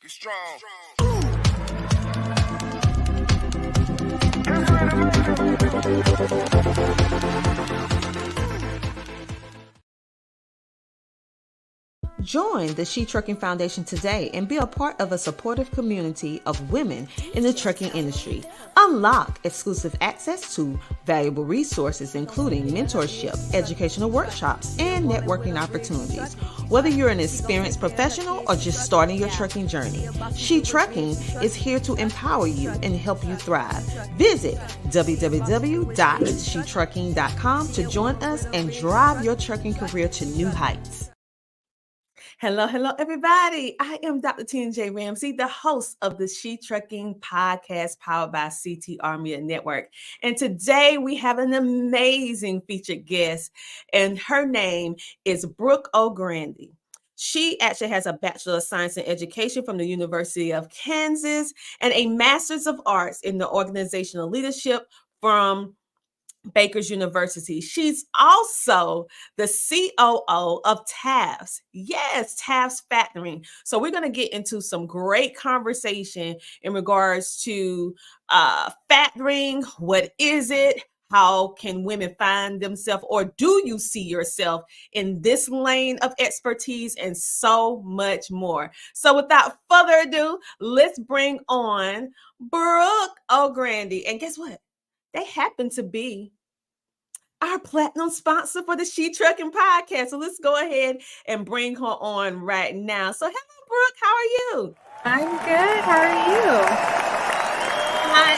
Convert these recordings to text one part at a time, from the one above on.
Be strong. Join the She Trucking Foundation today and be a part of a supportive community of women in the trucking industry. Unlock exclusive access to valuable resources, including mentorship, educational workshops, and networking opportunities. Whether you're an experienced professional or just starting your trucking journey, She Trucking is here to empower you and help you thrive. Visit www.shetrucking.com to join us and drive your trucking career to new heights. Hello, everybody. I am Dr. T&J Ramsey, the host of the She Trucking podcast powered by CTR Media Network. And today we have an amazing featured guest, and her name is Brooke O'Grady. She actually has a Bachelor of Science in Education from the University of Kansas and a Master's of Arts in the Organizational Leadership from Baker's University. She's also the COO of TAFS. Yes, TAFS Factoring. So we're going to get into some great conversation in regards to factoring. What is it? How can women find themselves, or do you see yourself in this lane of expertise, and so much more? So without further ado, let's bring on Brooke O'Grady. And guess what? They happen to be our platinum sponsor for the She Trucking podcast. So let's go ahead and bring her on right now. So hello, Brooke. How are you? I'm good. How are you? I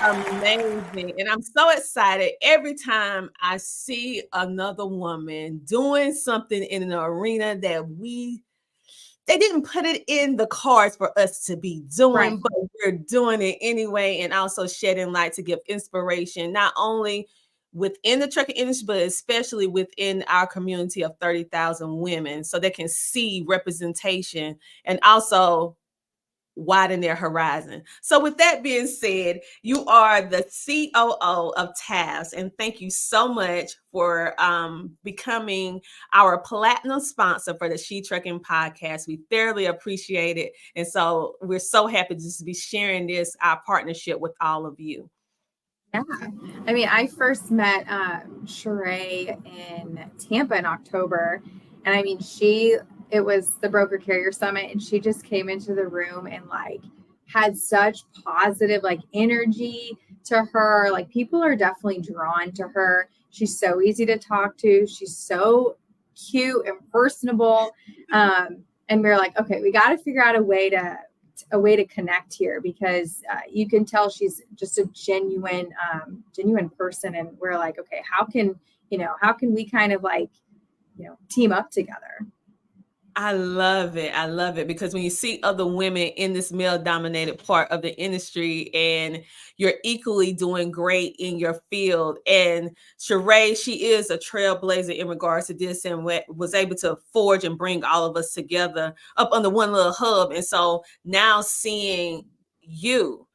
am amazing. And I'm so excited every time I see another woman doing something in an arena that they didn't put it in the cards for us to be doing, right, but we're doing it anyway, and also shedding light to give inspiration, not only within the trucking industry, but especially within our community of 30,000 women, so they can see representation and also widen their horizon. So with that being said, you are the COO of TAFS, and thank you so much for becoming our platinum sponsor for the She Trucking podcast. We thoroughly appreciate it. And so we're so happy to just be sharing our partnership with all of you. Yeah. I mean, I first met Sheree in Tampa in October. And I mean, it was the Broker Carrier Summit, and she just came into the room and had such positive energy to her. Like, people are definitely drawn to her. She's so easy to talk to. She's so cute and personable. And we were like, okay, we got to figure out a way to connect here, because you can tell she's just a genuine person. And we're like, okay, how can we kind of team up together? I love it because when you see other women in this male dominated part of the industry and you're equally doing great in your field, and Sheree, she is a trailblazer in regards to this, and was able to forge and bring all of us together up under one little hub. And so now seeing you,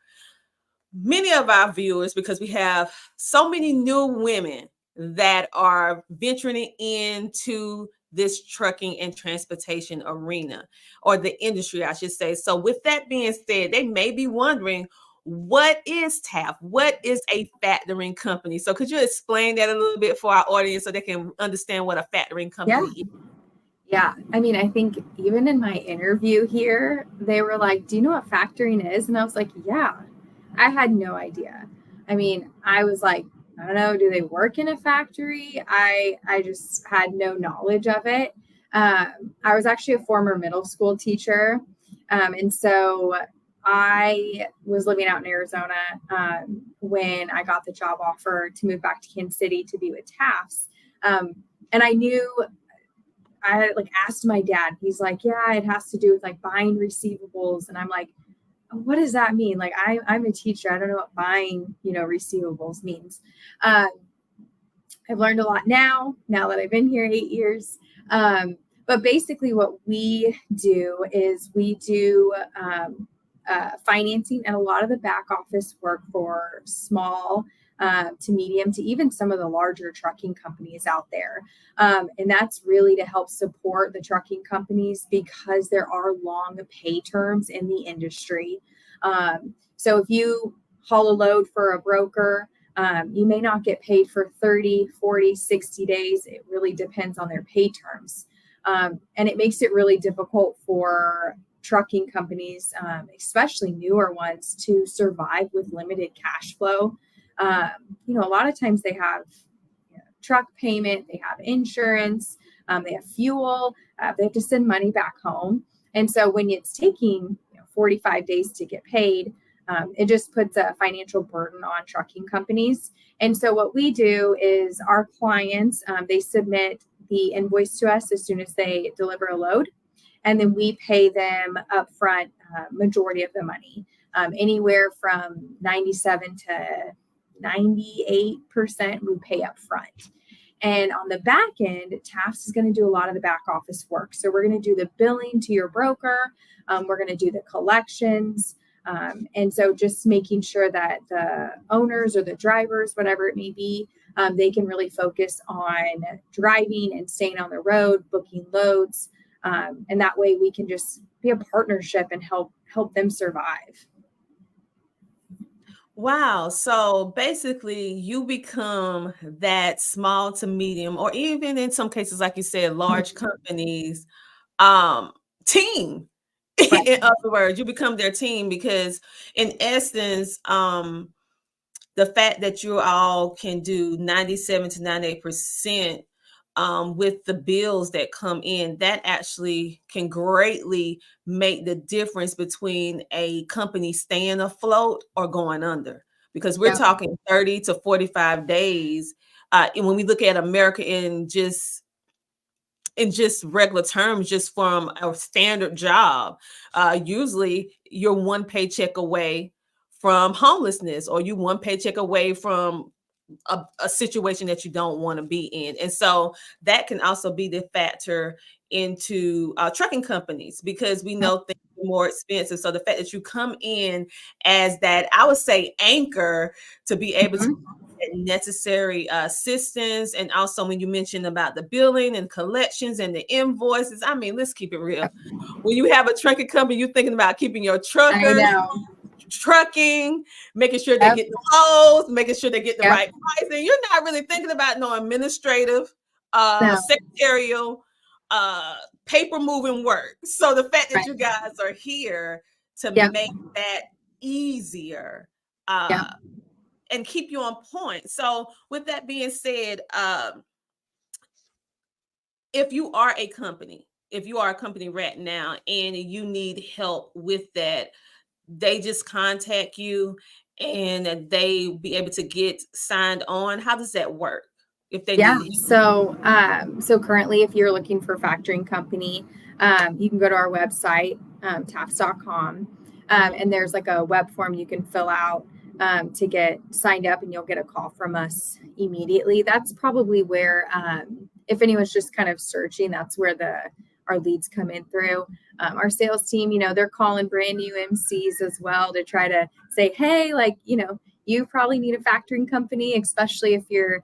many of our viewers, because we have so many new women that are venturing into this trucking and transportation arena, or the industry, I should say. So with that being said, they may be wondering, what is TAF? What is a factoring company? So could you explain that a little bit for our audience so they can understand what a factoring company is? Yeah. I mean, I think even in my interview here, they were like, do you know what factoring is? And I was like, yeah. I had no idea. I mean, I was like, I don't know, do they work in a factory? I just had no knowledge of it. I was actually a former middle school teacher. And so I was living out in Arizona when I got the job offer to move back to Kansas City to be with TAFS. And I knew, I had asked my dad, he's like, yeah, it has to do with buying receivables. And I'm like, what does that mean? I'm a teacher. I don't know what buying, receivables means. I've learned a lot now that I've been here 8 years. But basically what we do is we do financing and a lot of the back office work for small to medium to even some of the larger trucking companies out there. And that's really to help support the trucking companies because there are long pay terms in the industry. So if you haul a load for a broker, you may not get paid for 30, 40, 60 days. It really depends on their pay terms. And it makes it really difficult for trucking companies, especially newer ones, to survive with limited cash flow. A lot of times they have truck payment, they have insurance, they have fuel, they have to send money back home. And so when it's taking 45 days to get paid, it just puts a financial burden on trucking companies. And so what we do is our clients, they submit the invoice to us as soon as they deliver a load. And then we pay them upfront, majority of the money, anywhere from 97 to 98% we pay upfront. And on the back end, TAFS is going to do a lot of the back office work. So we're going to do the billing to your broker. We're going to do the collections. And so just making sure that the owners or the drivers, whatever it may be, they can really focus on driving and staying on the road, booking loads. And that way we can just be a partnership and help them survive. Wow. So basically you become that small to medium, or even in some cases, like you said, large companies, team. Right. In other words, you become their team because in essence, the fact that you all can do 97 to 98% with the bills that come in, that actually can greatly make the difference between a company staying afloat or going under. Because we're talking 30 to 45 days. And when we look at America in just regular terms, just from a standard job, usually you're one paycheck away from homelessness, or you one paycheck away from a situation that you don't want to be in. And so that can also be the factor into trucking companies, because we know things are more expensive. So the fact that you come in as that, I would say, anchor to be able to get necessary assistance. And also when you mentioned about the billing and collections and the invoices, I mean, let's keep it real. When you have a trucking company, you're thinking about keeping your truckers trucking, making sure they get the loads, making sure they get the right pricing. You're not really thinking about no administrative, secretarial, paper moving work. So the fact that you guys are here to make that easier and keep you on point. So with that being said, if you are a company right now and you need help with that, they just contact you and they be able to get signed on. How does that work if they need help? So currently, if you're looking for a factoring company, you can go to our website, TAFS.com, and there's like a web form you can fill out to get signed up, and you'll get a call from us immediately. That's probably where, if anyone's just kind of searching, that's where our leads come in through. Our sales team, they're calling brand new MCs as well to try to say, hey, you probably need a factoring company, especially if you're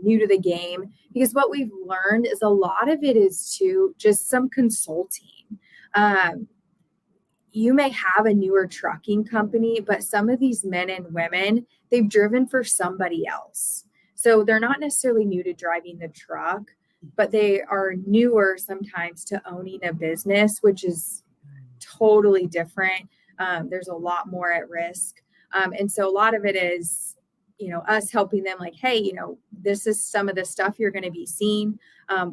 new to the game. Because what we've learned is a lot of it is to just some consulting. You may have a newer trucking company, but some of these men and women, they've driven for somebody else. So they're not necessarily new to driving the truck, but they are newer sometimes to owning a business, which is totally different. There's a lot more at risk. And so a lot of it is, us helping them like, hey, this is some of the stuff you're going to be seeing,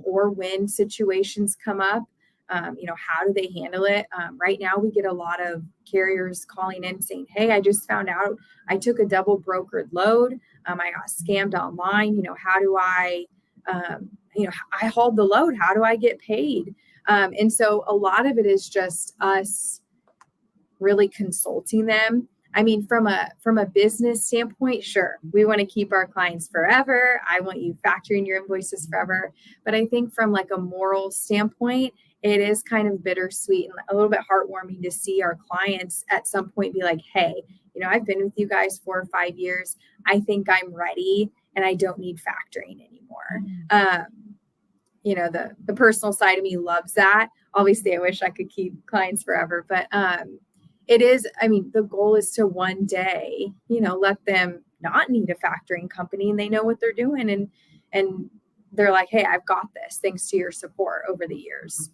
or when situations come up, how do they handle it? Right now, we get a lot of carriers calling in saying, hey, I just found out I took a double brokered load. I got scammed online. How do I hauled the load. How do I get paid? And so a lot of it is just us really consulting them. I mean, from a business standpoint, sure, we want to keep our clients forever. I want you factoring your invoices forever. But I think from like a moral standpoint, it is kind of bittersweet and a little bit heartwarming to see our clients at some point be like, hey, I've been with you guys 4 or 5 years. I think I'm ready and I don't need factoring anymore. The personal side of me loves that. Obviously, I wish I could keep clients forever, but it is, the goal is to one day, let them not need a factoring company and they know what they're doing. And they're like, hey, I've got this thanks to your support over the years.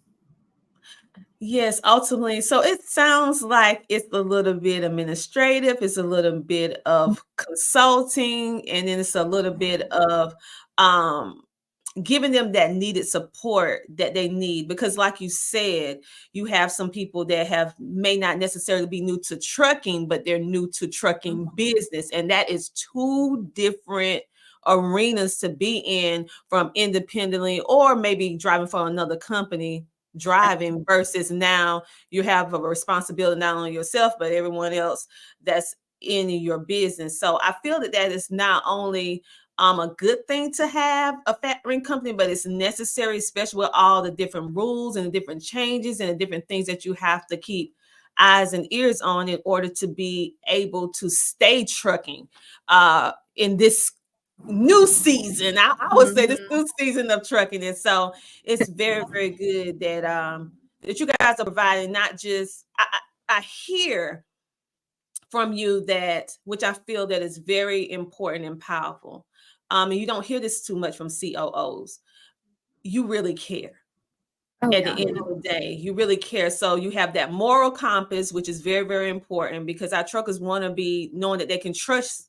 Yes, ultimately. So it sounds like it's a little bit administrative, it's a little bit of consulting, and then it's a little bit of giving them that needed support that they need. Because like you said, you have some people that may not necessarily be new to trucking, but they're new to trucking business. And that is two different arenas to be in, from independently or maybe driving for another company driving, versus now you have a responsibility not only yourself but everyone else that's in your business. So I feel that is not only a good thing to have a factoring company, but it's necessary, especially with all the different rules and the different changes and the different things that you have to keep eyes and ears on in order to be able to stay trucking in this new season. I would say this new season of trucking. And so it's very, very good that that you guys are providing. Not just I hear from you that, which I feel that is very important and powerful. And you don't hear this too much from COOs. You really care. At the end of the day, you really care. So you have that moral compass, which is very, very important, because our truckers want to be knowing that they can trust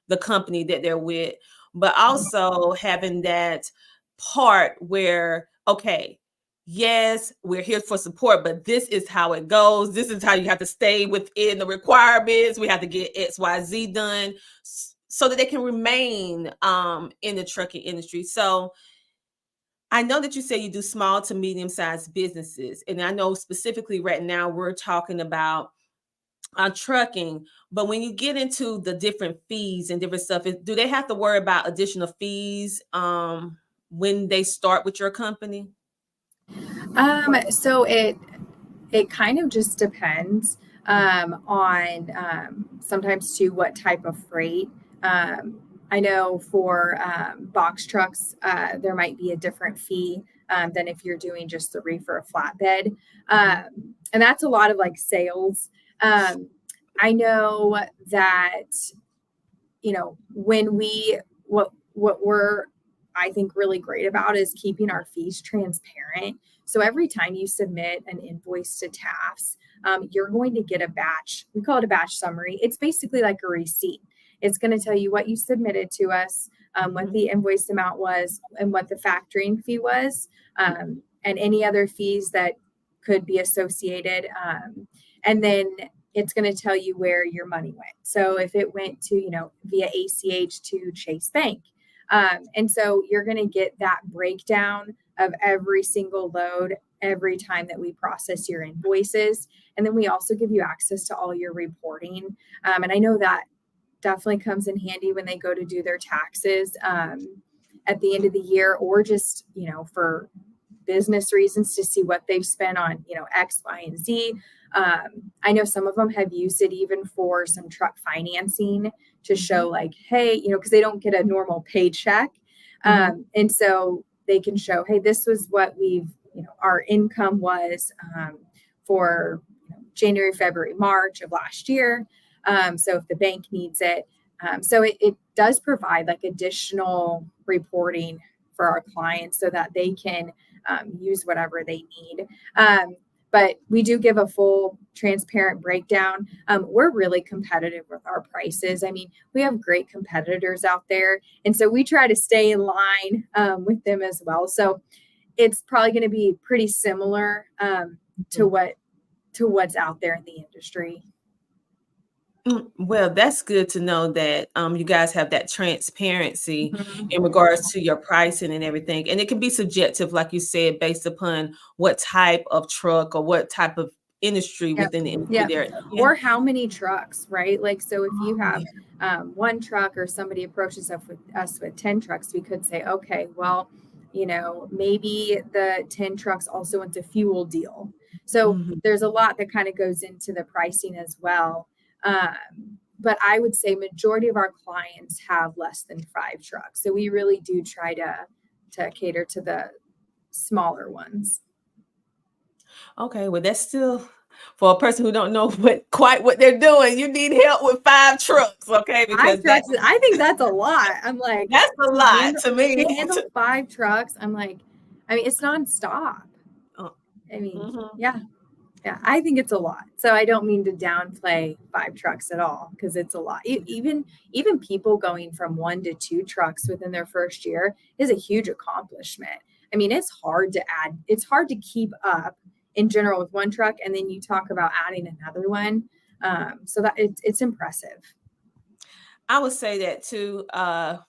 the company that they're with, but also having that part where, okay, yes, we're here for support, but this is how it goes. This is how you have to stay within the requirements. We have to get XYZ done so that they can remain in the trucking industry. So I know that you say you do small to medium-sized businesses. And I know specifically right now we're talking about on trucking, but when you get into the different fees and different stuff, do they have to worry about additional fees when they start with your company? So it kind of just depends on sometimes too what type of freight. I know for box trucks, there might be a different fee than if you're doing just the reefer or flatbed. And that's a lot of like sales. I know that, when what we're, I think, really great about is keeping our fees transparent. So every time you submit an invoice to TAFS, you're going to get a batch. We call it a batch summary. It's basically like a receipt. It's going to tell you what you submitted to us, what the invoice amount was, and what the factoring fee was, and any other fees that could be associated. And then it's going to tell you where your money went. So if it went to, via ACH to Chase Bank. And so you're going to get that breakdown of every single load every time that we process your invoices. And then we also give you access to all your reporting. And I know that definitely comes in handy when they go to do their taxes at the end of the year, or just, for business reasons to see what they've spent on, X, Y, and Z. I know some of them have used it even for some truck financing to show like, hey, because they don't get a normal paycheck. And so they can show, hey, this was what our income was for January, February, March of last year. So if the bank needs it, so it does provide like additional reporting for our clients so that they can use whatever they need. But we do give a full transparent breakdown. We're really competitive with our prices. I mean, we have great competitors out there. And so we try to stay in line with them as well. So it's probably going to be pretty similar to what's out there in the industry. Well, that's good to know that you guys have that transparency in regards to your pricing and everything. And it can be subjective, like you said, based upon what type of truck or what type of industry within the industry there. Yeah. Or how many trucks, right? Like, so if you have one truck or somebody approaches us with 10 trucks, we could say, okay, well, maybe the 10 trucks also wants a fuel deal. So there's a lot that kind of goes into the pricing as well. but I would say majority of our clients have less than 5 trucks. So we really do try to cater to the smaller ones. Okay, well, that's still for a person who don't know quite what they're doing. You need help with 5 trucks, okay? Because 5 trucks, I think that's a lot. I'm like, that's a lot to me. To handle 5 trucks, I'm like, I mean, it's nonstop. I mean, yeah, I think it's a lot. So I don't mean to downplay 5 trucks at all, because it's a lot. Even people going from 1 to 2 trucks within their first year is a huge accomplishment. I mean, it's hard to keep up in general with 1 truck, and then you talk about adding another one. So that it's impressive. I would say that too,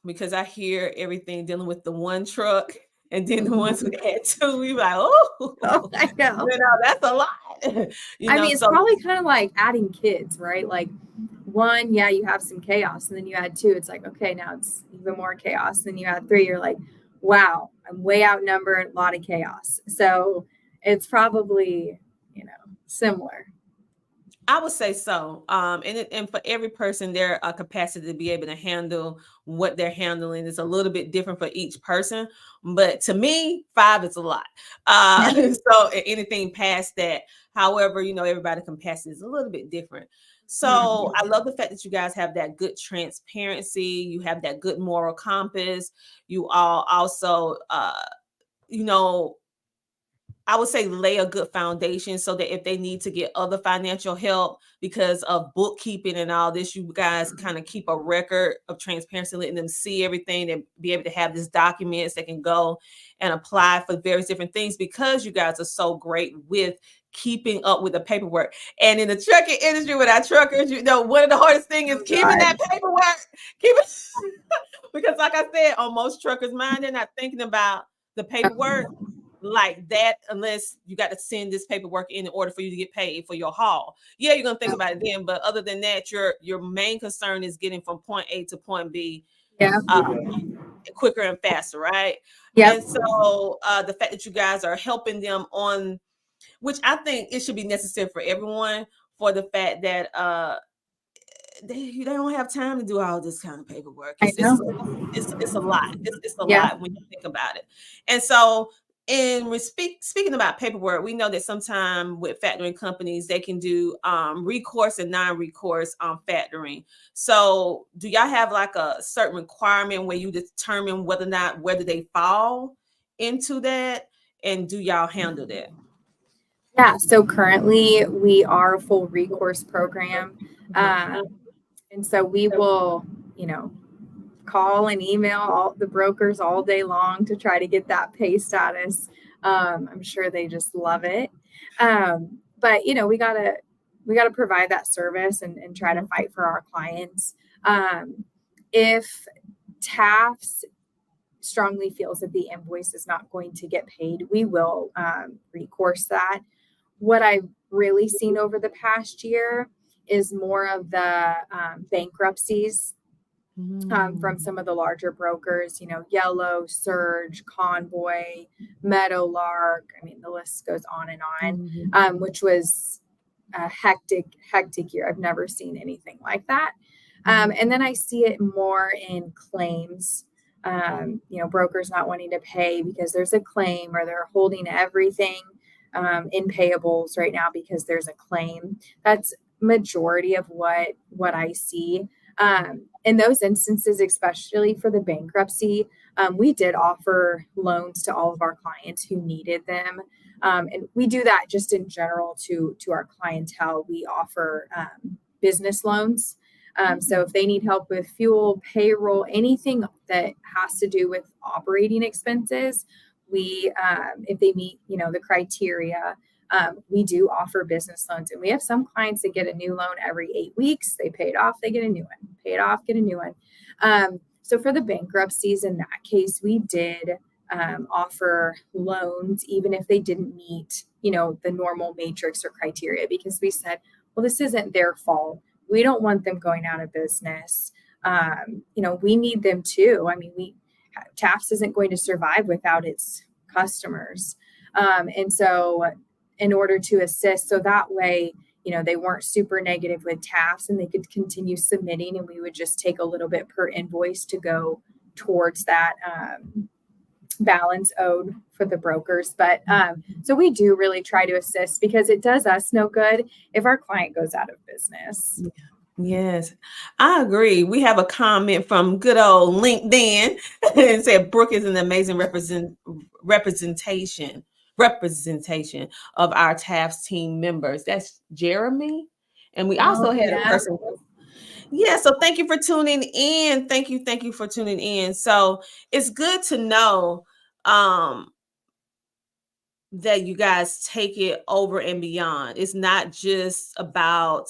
because I hear everything dealing with the 1 truck, and then the ones who had 2, we like, oh, I know. That's a lot. I mean, it's probably kind of like adding kids, right? Like 1, you have some chaos, and then you add 2, it's like, okay, now it's even more chaos. Then you add 3, you're like, wow, I'm way outnumbered, a lot of chaos. So it's probably, similar. I would say so. And for every person, their capacity to be able to handle what they're handling is a little bit different for each person. But to me, 5 is a lot. So anything past that, however, everybody's capacity is a little bit different. So I love the fact that you guys have that good transparency. You have that good moral compass. You all also, I would say lay a good foundation so that if they need to get other financial help because of bookkeeping and all this, you guys kind of keep a record of transparency, letting them see everything and be able to have these documents that can go and apply for various different things, because you guys are so great with keeping up with the paperwork. And in the trucking industry with our truckers, one of the hardest things is keeping that paperwork. Because like I said, on most truckers' mind, they're not thinking about the paperwork like that unless you got to send this paperwork in order for you to get paid for your haul. Yeah, you're gonna think about it then, but other than that, your main concern is getting from point A to point B quicker and faster, right? Yeah. And so the fact that you guys are helping them on, which I think it should be necessary for everyone, for the fact that they don't have time to do all this kind of paperwork. It's a lot. It's a lot when you think about it. And so speaking about paperwork, we know that sometimes with factoring companies, they can do recourse and non-recourse factoring. So do y'all have like a certain requirement where you determine whether they fall into that, and do y'all handle that? Yeah, so currently we are a full recourse program. And so we will, call and email all the brokers all day long to try to get that pay status. I'm sure they just love it. But we gotta provide that service and try to fight for our clients. If TAFS strongly feels that the invoice is not going to get paid, we will recourse that. What I've really seen over the past year is more of the bankruptcies from some of the larger brokers, Yellow, Surge, Convoy, Meadowlark. I mean, the list goes on and on, which was a hectic year. I've never seen anything like that. And then I see it more in claims. Brokers not wanting to pay because there's a claim, or they're holding everything in payables right now because there's a claim. That's majority of what I see. In those instances, especially for the bankruptcy, we did offer loans to all of our clients who needed them. And we do that just in general to our clientele. We offer business loans. So if they need help with fuel, payroll, anything that has to do with operating expenses, if they meet, the criteria, we do offer business loans. And we have some clients that get a new loan every 8 weeks. They pay it off, they get a new one. Pay it off, get a new one. So for the bankruptcies, in that case, we did offer loans, even if they didn't meet, the normal matrix or criteria, because we said, well, this isn't their fault. We don't want them going out of business. We need them too. I mean, TAFS isn't going to survive without its customers. And so in order to assist, so that way, they weren't super negative with TAFs, and they could continue submitting, and we would just take a little bit per invoice to go towards that balance owed for the brokers. But so we do really try to assist, because it does us no good if our client goes out of business. Yes, I agree. We have a comment from good old LinkedIn and said Brooke is an amazing representation of our TAFS team members. That's Jeremy. And we also had a person. Yeah, so thank you for tuning in. Thank you for tuning in. So it's good to know that you guys take it over and beyond. It's not just about,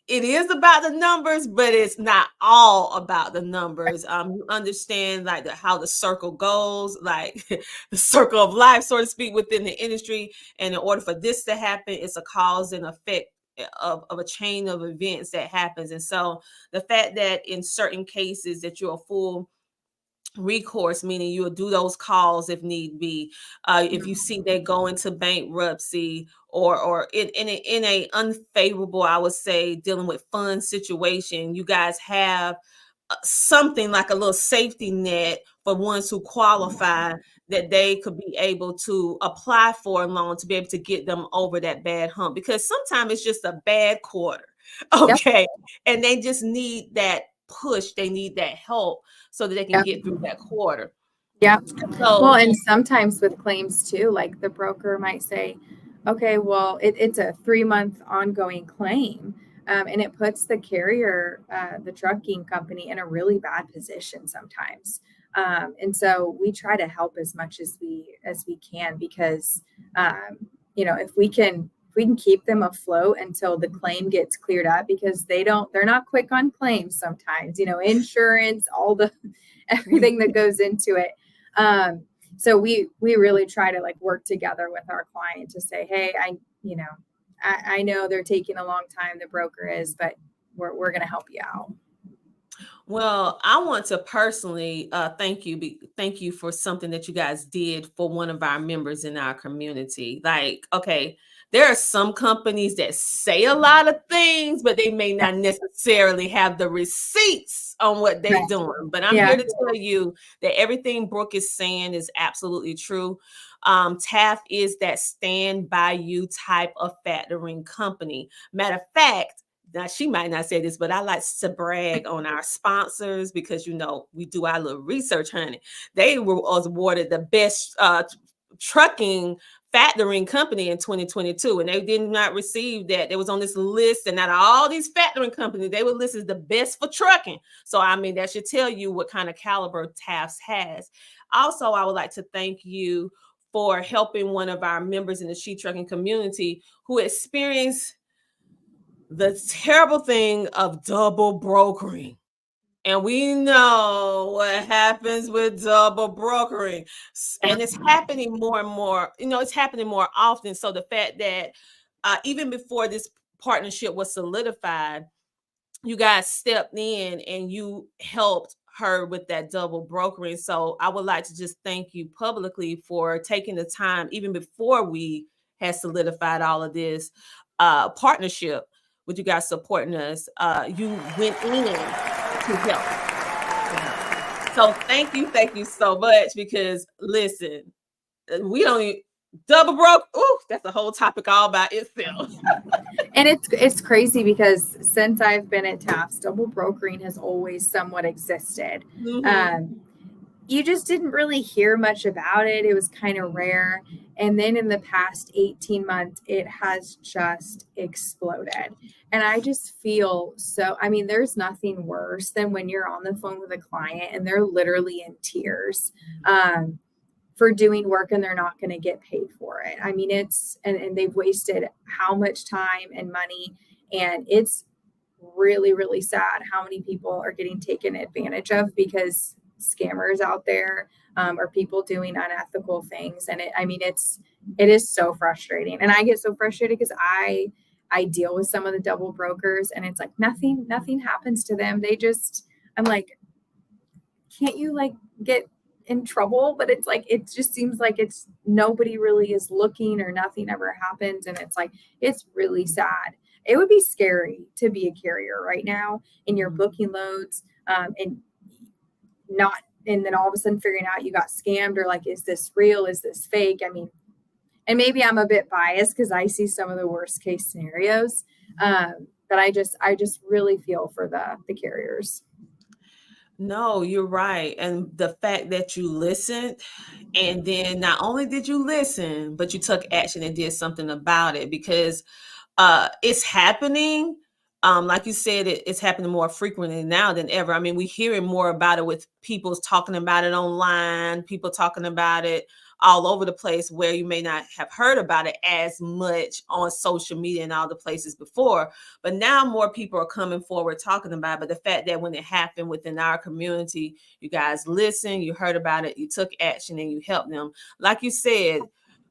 it is about the numbers, but it's not all about the numbers. You understand like how the circle goes, like the circle of life, so to speak, within the industry. And in order for this to happen, it's a cause and effect of a chain of events that happens. And so the fact that in certain cases that you're a full recourse, meaning you'll do those calls if need be, if you see they go into bankruptcy or in a unfavorable, I would say, dealing with fund situation, you guys have something like a little safety net for ones who qualify, that they could be able to apply for a loan to be able to get them over that bad hump, because sometimes it's just a bad quarter. Okay. Yep. And they just need that push, they need that help so that they can get through that quarter. Yeah. So, well, and sometimes with claims too, like the broker might say, okay, well, it's a 3-month ongoing claim. And it puts the carrier, the trucking company, in a really bad position sometimes. And so we try to help as much as we can, because if we can keep them afloat until the claim gets cleared up, because they're not quick on claims sometimes, insurance, everything that goes into it. So we really try to like work together with our client to say, hey, I know they're taking a long time, the broker is, but we're going to help you out. Well, I want to personally thank you for something that you guys did for one of our members in our community. Like, okay, there are some companies that say a lot of things, but they may not necessarily have the receipts on what they're doing. But I'm here to tell you that everything Brooke is saying is absolutely true. TAF is that stand by you type of factoring company. Matter of fact, now she might not say this, but I like to brag on our sponsors, because we do our little research, honey. They were awarded the best trucking factoring company in 2022, and they did not receive that. They was on this list, and out of all these factoring companies, they were listed as the best for trucking. So I mean, that should tell you what kind of caliber TAFS has. Also, I would like to thank you for helping one of our members in the She Trucking community who experienced the terrible thing of double brokering. And we know what happens with double brokering. And it's happening more and more, it's happening more often. So the fact that even before this partnership was solidified, you guys stepped in and you helped her with that double brokering. So I would like to just thank you publicly for taking the time, even before we had solidified all of this partnership, with you guys supporting us. You went in to help. So thank you so much, because listen, we don't double broke. Ooh, that's a whole topic all by itself. And it's crazy, because since I've been at TAFS, double brokering has always somewhat existed. Mm-hmm. You just didn't really hear much about it. It was kind of rare. And then in the past 18 months, it has just exploded. And I just feel there's nothing worse than when you're on the phone with a client and they're literally in tears for doing work and they're not going to get paid for it. I mean, and they've wasted how much time and money. And it's really, really sad how many people are getting taken advantage of, because scammers out there or people doing unethical things. And it is so frustrating. And I get so frustrated because I deal with some of the double brokers, and it's like nothing happens to them. I'm like, can't you like get in trouble? But it's like, it just seems like nobody really is looking, or nothing ever happens. And it's like, it's really sad. it would be scary to be a carrier right now, and you're booking loads, and then all of a sudden figuring out you got scammed, or like, is this real? Is this fake? I mean, and maybe I'm a bit biased because I see some of the worst case scenarios. But I just really feel for the carriers. No, you're right. And the fact that you listened, and then not only did you listen, but you took action and did something about it, because it's happening. Like you said, it's happening more frequently now than ever. I mean, we're hearing more about it with people talking about it online, people talking about it all over the place, where you may not have heard about it as much on social media and all the places before. But now more people are coming forward talking about it. But the fact that when it happened within our community, you guys listened, you heard about it, you took action, and you helped them. Like you said,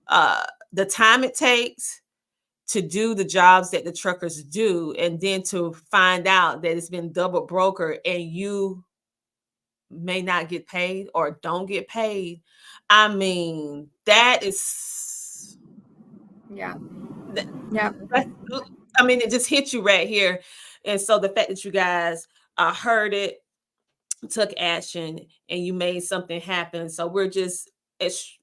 the time it takes to do the jobs that the truckers do, and then to find out that it's been double broker and you may not get paid or don't get paid. I mean, that is, Yeah. that, Yeah. I mean, it just hit you right here. And so the fact that you guys heard it, took action, and you made something happen. So we're just, it's,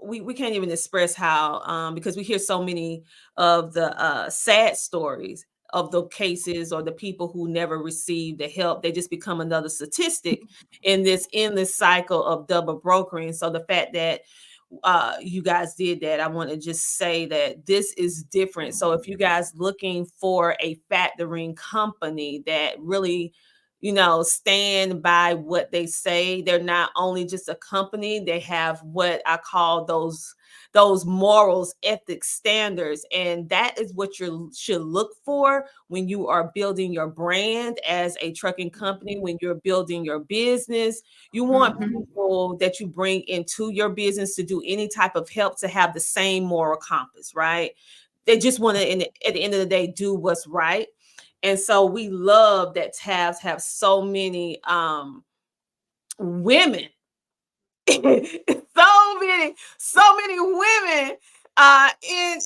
we can't even express how, because we hear so many of the sad stories of the cases or the people who never received the help. They just become another statistic in this endless cycle of double brokering. So the fact that you guys did that, I want to just say that this is different. So if you guys looking for a factoring company that really, stand by what they say, they're not only just a company, they have what I call those morals, ethics, standards. And that is what you should look for when you are building your brand as a trucking company, when you're building your business. You want people that you bring into your business to do any type of help to have the same moral compass, right? They just want to, at the end of the day, do what's right. And so we love that TAFs have so many women, so many women in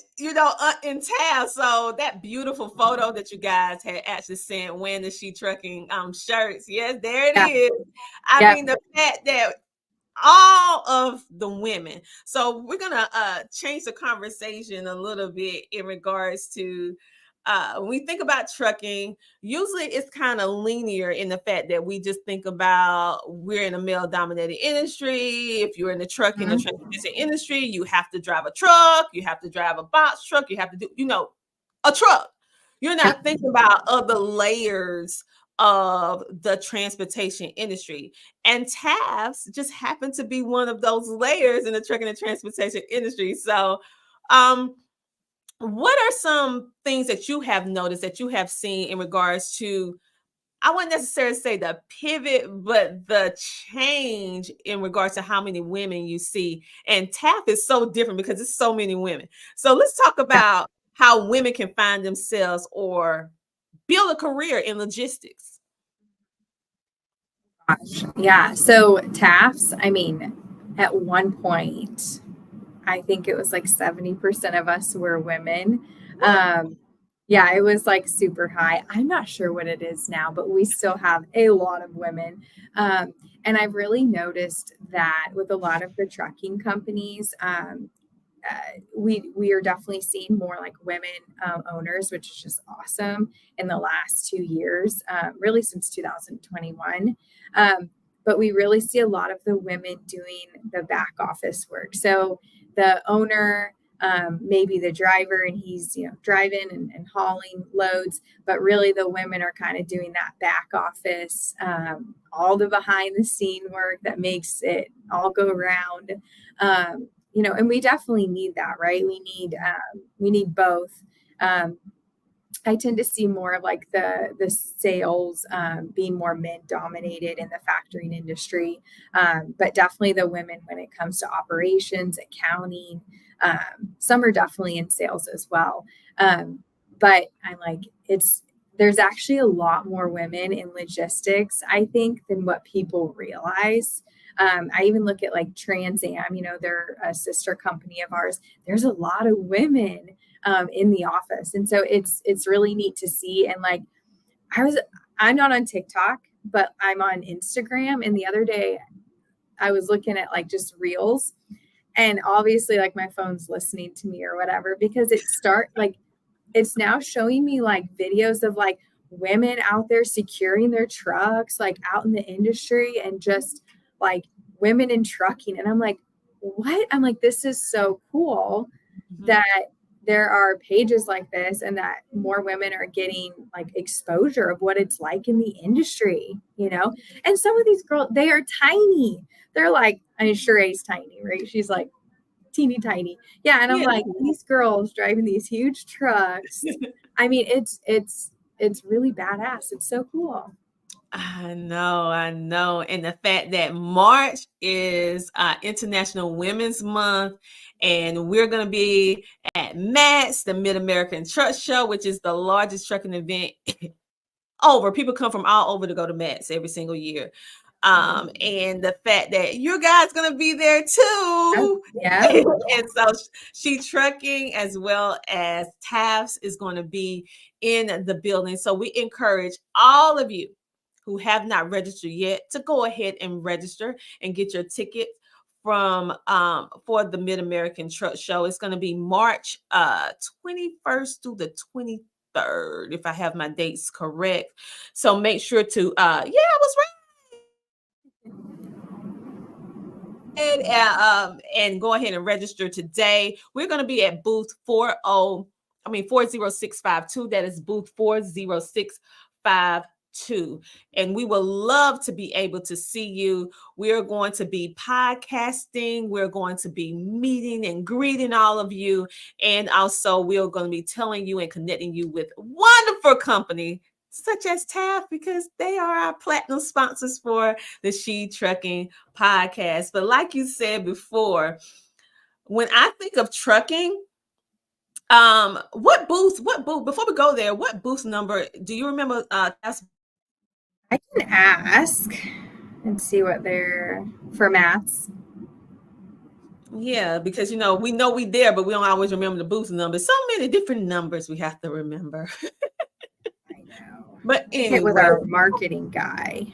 TAFs. So that beautiful photo that you guys had actually sent wearing the She Trucking shirts. Yes, there it Yeah. is. I Yeah. mean, the fact that all of the women. So we're gonna change the conversation a little bit in regards to when we think about trucking. Usually it's kind of linear in the fact that we just think about we're in a male dominated industry. If you're in the trucking or transportation industry, you have to drive a truck, you have to drive a box truck, you have to do a truck. You're not thinking about other layers of the transportation industry. And TAFs just happen to be one of those layers in the trucking and transportation industry. So, what are some things that you have noticed, that you have seen in regards to, I wouldn't necessarily say the pivot, but the change in regards to how many women you see? And TAF is so different because it's so many women. So let's talk about how women can find themselves or build a career in logistics. Gosh. Yeah. So TAFs, I mean, at one point, I think it was like 70% of us were women. Yeah, it was like super high. I'm not sure what it is now, but we still have a lot of women. And I've really noticed that with a lot of the trucking companies, we are definitely seeing more like women owners, which is just awesome in the last 2 years, really since 2021. But we really see a lot of the women doing the back office work. So the owner, maybe the driver, and he's driving and hauling loads, but really the women are kind of doing that back office, all the behind the scene work that makes it all go around. And we definitely need that, right? We need both. I tend to see more of like the sales being more men dominated in the factoring industry, but definitely the women when it comes to operations, accounting. Some are definitely in sales as well. But I'm like, there's actually a lot more women in logistics, I think, than what people realize. I even look at like Trans Am, they're a sister company of ours. There's a lot of women in the office. And so it's really neat to see. And like, I'm not on TikTok, but I'm on Instagram. And the other day I was looking at like just reels, and obviously like my phone's listening to me or whatever, because it's now showing me like videos of like women out there securing their trucks, like out in the industry, and just like women in trucking. And I'm like, what? I'm like, this is so cool that there are pages like this and that more women are getting like exposure of what it's like in the industry, And some of these girls, they are tiny. They're like, I mean, Sheree's tiny, right? She's like teeny tiny. Yeah. And I'm like, these girls driving these huge trucks. I mean, it's really badass. It's so cool. I know. And the fact that March is International Women's Month, and we're going to be at MATS, the Mid-American Truck Show, which is the largest trucking event people come from all over to go to MATS every single year. And the fact that you guys going to be there too. Yeah. And so She Trucking as well as TAFS is going to be in the building. So we encourage all of you who have not registered yet to go ahead and register and get your ticket for the Mid-American Truck Show. It's going to be March 21st through the 23rd, if I have my dates correct. So make sure to I was right. And go ahead and register today. We're going to be at booth 40652. That is booth 40652. And we will love to be able to see you. We're going to be podcasting. We're going to be meeting and greeting all of you. And also we're going to be telling you and connecting you with wonderful company such as TAFS, because they are our platinum sponsors for the She Trucking podcast. But like you said before, when I think of trucking, what booth, before we go there, what booth number do you remember? I can ask and see what they're for MATS. Yeah, because we know we there, but we don't always remember the booth number. So many different numbers we have to remember. I know. But anyway, with our marketing guy.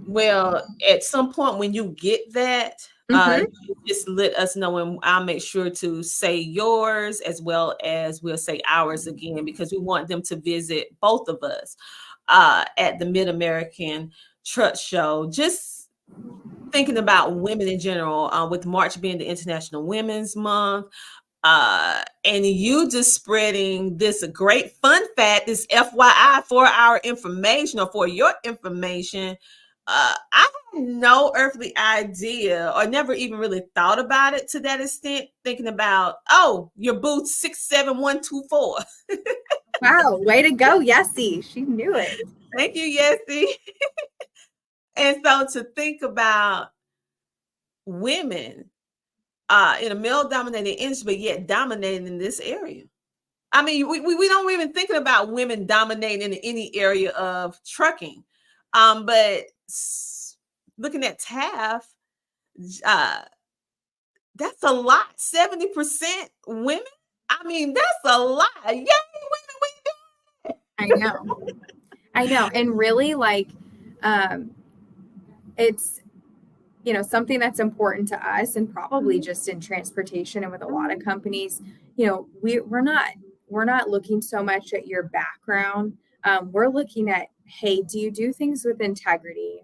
Well, at some point when you get that, just let us know, and I'll make sure to say yours as well as we'll say ours again, because we want them to visit both of us at the Mid-American Truck Show. Just thinking about women in general, with March being the International Women's Month, and you just spreading this great fun fact, this FYI for our information or for your information. I had no earthly idea or never even really thought about it to that extent, thinking about, your booth 67124. Wow, way to go, Yessie. She knew it. Thank you, Yessie. And so to think about women in a male-dominated industry, but yet dominating in this area. I mean, we don't even thinking about women dominating in any area of trucking. But looking at TAFS, that's a lot. 70% women. I mean, that's a lot. Yay, women, we do it. I know. And really, like, it's something that's important to us, and probably just in transportation and with a lot of companies. We're not looking so much at your background. We're looking at, hey, do you do things with integrity?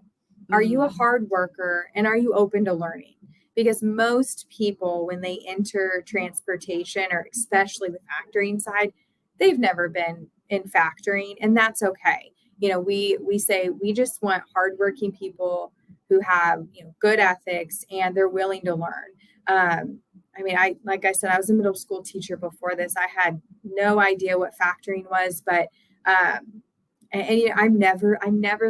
Are you a hard worker? And are you open to learning? Because most people, when they enter transportation, or especially the factoring side, they've never been in factoring, and that's okay. We say we just want hardworking people who have good ethics, and they're willing to learn. I mean, like I said, I was a middle school teacher before this. I had no idea what factoring was, but I'm never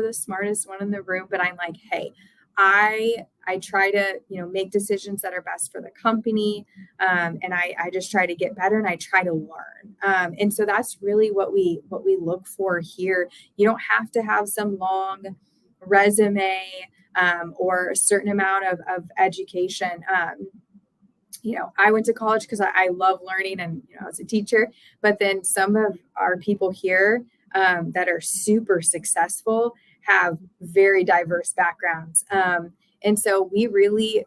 the smartest one in the room, but I'm like, hey, I try to make decisions that are best for the company, and I just try to get better, and I try to learn. And so that's really what we look for here. You don't have to have some long resume. or a certain amount of education. I went to college because I love learning and, I was a teacher, but then some of our people here that are super successful have very diverse backgrounds. And so we really,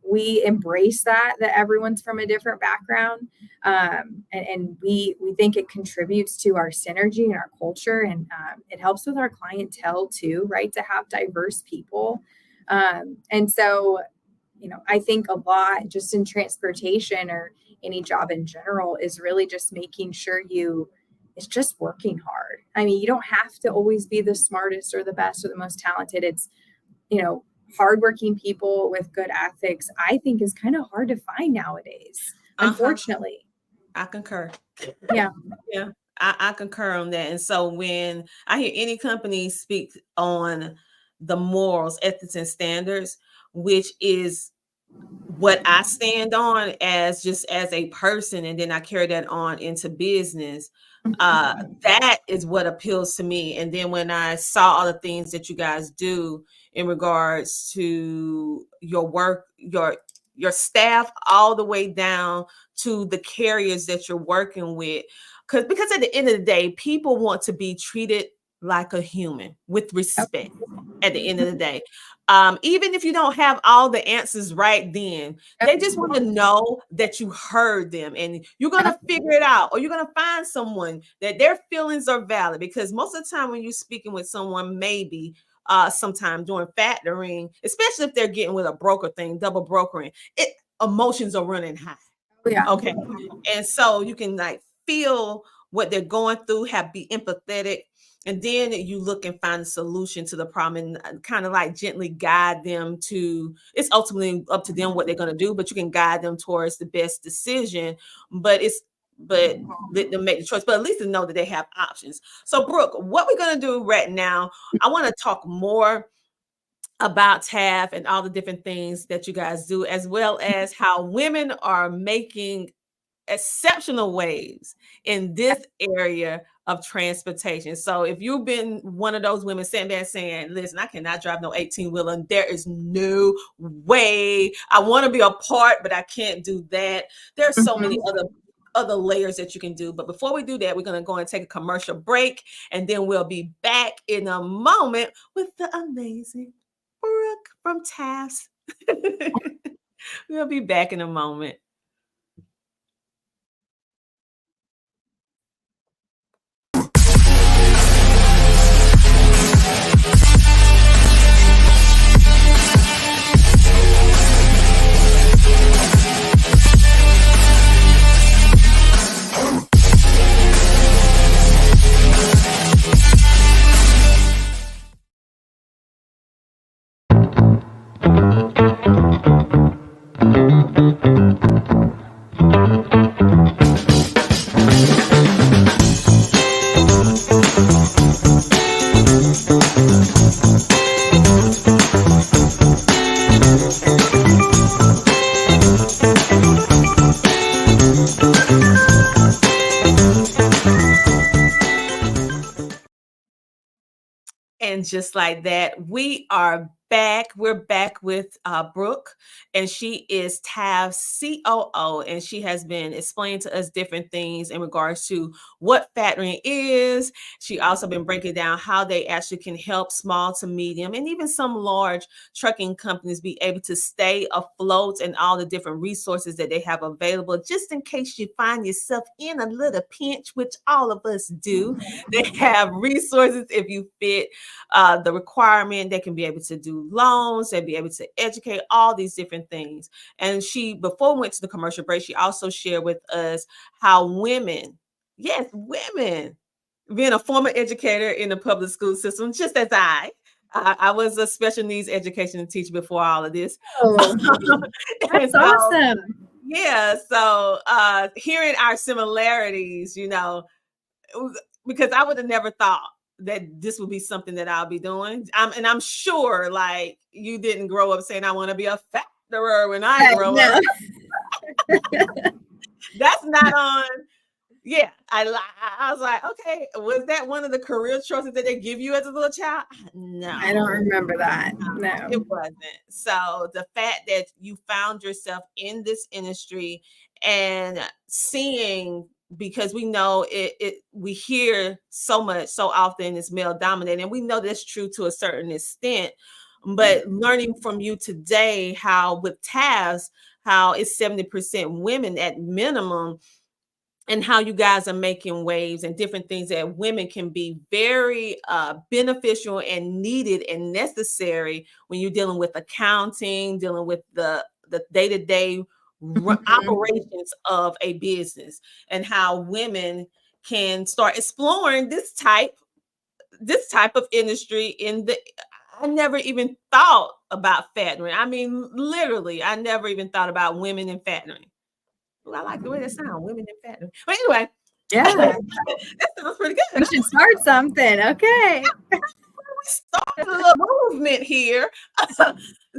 we embrace that everyone's from a different background. And we think it contributes to our synergy and our culture. And it helps with our clientele too, right? To have diverse people. And so, I think a lot just in transportation or any job in general is really just making sure it's just working hard. I mean, you don't have to always be the smartest or the best or the most talented. It's, hardworking people with good ethics, I think is kind of hard to find nowadays, unfortunately. I concur. Yeah. Yeah, I concur on that. And so when I hear any company speak on the morals, ethics, and standards, which is what I stand on as a person, and then I carry that on into business. That is what appeals to me. And then when I saw all the things that you guys do in regards to your work, your staff, all the way down to the carriers that you're working with, because at the end of the day, people want to be treated like a human with respect. At the end of the day, even if you don't have all the answers right then, they just want to know that you heard them and you're going to figure it out, or you're going to find someone that their feelings are valid. Because most of the time when you're speaking with someone, maybe sometime during factoring, especially if they're getting with a broker thing, double brokering, emotions are running high. Yeah. Okay. And so you can feel what they're going through, be empathetic. And then you look and find a solution to the problem and kind of gently guide them to, it's ultimately up to them what they're going to do, but you can guide them towards the best decision. But let them make the choice, but at least to know that they have options. So Brooke, what we're going to do right now, I want to talk more about TAF and all the different things that you guys do, as well as how women are making exceptional waves in this area of transportation. So if you've been one of those women sitting there saying, listen, I cannot drive no 18-wheeler, and there is no way, I want to be a part, but I can't do that. There are so many other layers that you can do. But before we do that, we're going to go and take a commercial break, and then we'll be back in a moment with the amazing Brooke from TAFS. We'll be back in a moment. And just like that, we are back. We're back with Brooke, and she is TAFS COO, and she has been explaining to us different things in regards to what factoring is. She also been breaking down how they actually can help small to medium and even some large trucking companies be able to stay afloat, and all the different resources that they have available, just in case you find yourself in a little pinch, which all of us do. They have resources if you fit the requirement. They can be able to do loans, they'll be able to educate, all these different things. And she, before we went to the commercial break, she also shared with us how women, yes, women, being a former educator in the public school system, just as I was a special needs education teacher before all of this. Oh, that's awesome. Yeah. So hearing our similarities, because I would have never thought that this would be something that I'll be doing. And I'm sure you didn't grow up saying I want to be a factorer when I grow up. That's not on. Yeah. I was like, okay, was that one of the career choices that they give you as a little child? I don't No, remember that. it No. wasn't. So the fact that you found yourself in this industry and seeing, because we know we hear so much so often it's male dominated, and we know that's true to a certain extent. But learning from you today, how with TAFS, how it's 70% women at minimum, and how you guys are making waves and different things that women can be very beneficial and needed and necessary when you're dealing with accounting, dealing with the day-to-day Mhm. operations of a business, and how women can start exploring this type of industry. I never even thought about factoring. I mean, literally, I never even thought about women in factoring. Ooh, I like the way that sounds, women in factoring. But anyway, Yeah. that sounds pretty We good. should start something. Okay. Starting a little movement here.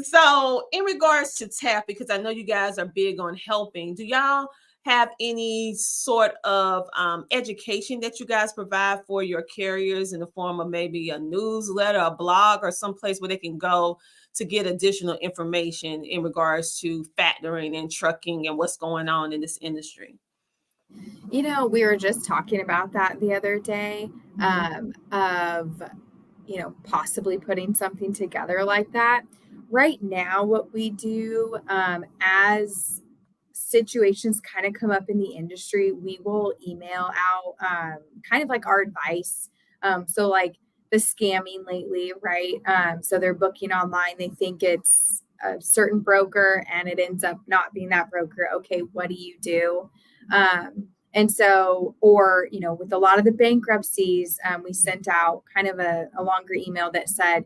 So, in regards to TAP, because I know you guys are big on helping, do y'all have any sort of education that you guys provide for your carriers in the form of maybe a newsletter, a blog, or someplace where they can go to get additional information in regards to factoring and trucking and what's going on in this industry? We were just talking about that the other day, Mhm. of, possibly putting something together like that. Right now, what we do, as situations kind of come up in the industry, we will email out, kind of like our advice. So, like the scamming lately, right? So they're booking online, they think it's a certain broker and it ends up not being that broker. Okay, what do you do? And so, or, with a lot of the bankruptcies, we sent out kind of a longer email that said,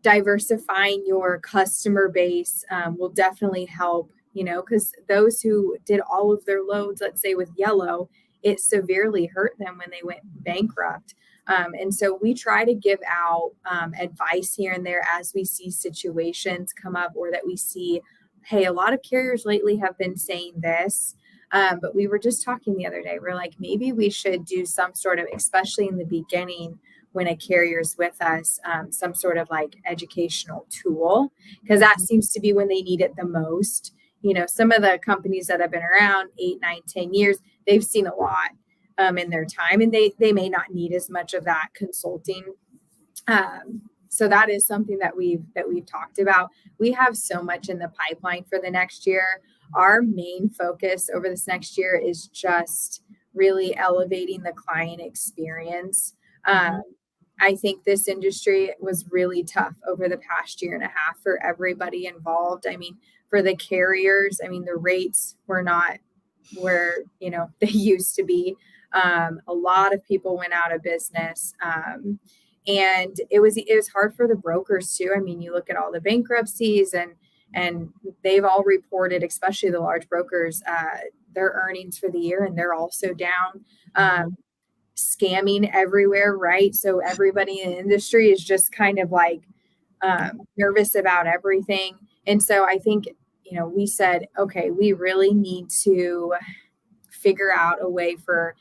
diversifying your customer base will definitely help, because those who did all of their loads, let's say with Yellow, it severely hurt them when they went bankrupt. And so we try to give out advice here and there as we see situations come up, or that we see, hey, a lot of carriers lately have been saying this. But we were just talking the other day. We're like, maybe we should do some sort of, especially in the beginning, when a carrier's with us, some sort of like educational tool, because that seems to be when they need it the most. Some of the companies that have been around 8, 9, 10 years, they've seen a lot in their time, and they may not need as much of that consulting. So that is something that we've talked about. We have so much in the pipeline for the next year. Our main focus over this next year is just really elevating the client experience. Mhm. I think this industry was really tough over the past year and a half for everybody involved. I mean, for the carriers, I mean, the rates were not where, they used to be. A lot of people went out of business. And it was hard for the brokers too. I mean, you look at all the bankruptcies, and they've all reported, especially the large brokers, their earnings for the year, and they're also down. Mhm. Scamming everywhere, right? So everybody in the industry is just kind of like nervous about everything. And so I think, we said, okay, we really need to figure out a way for,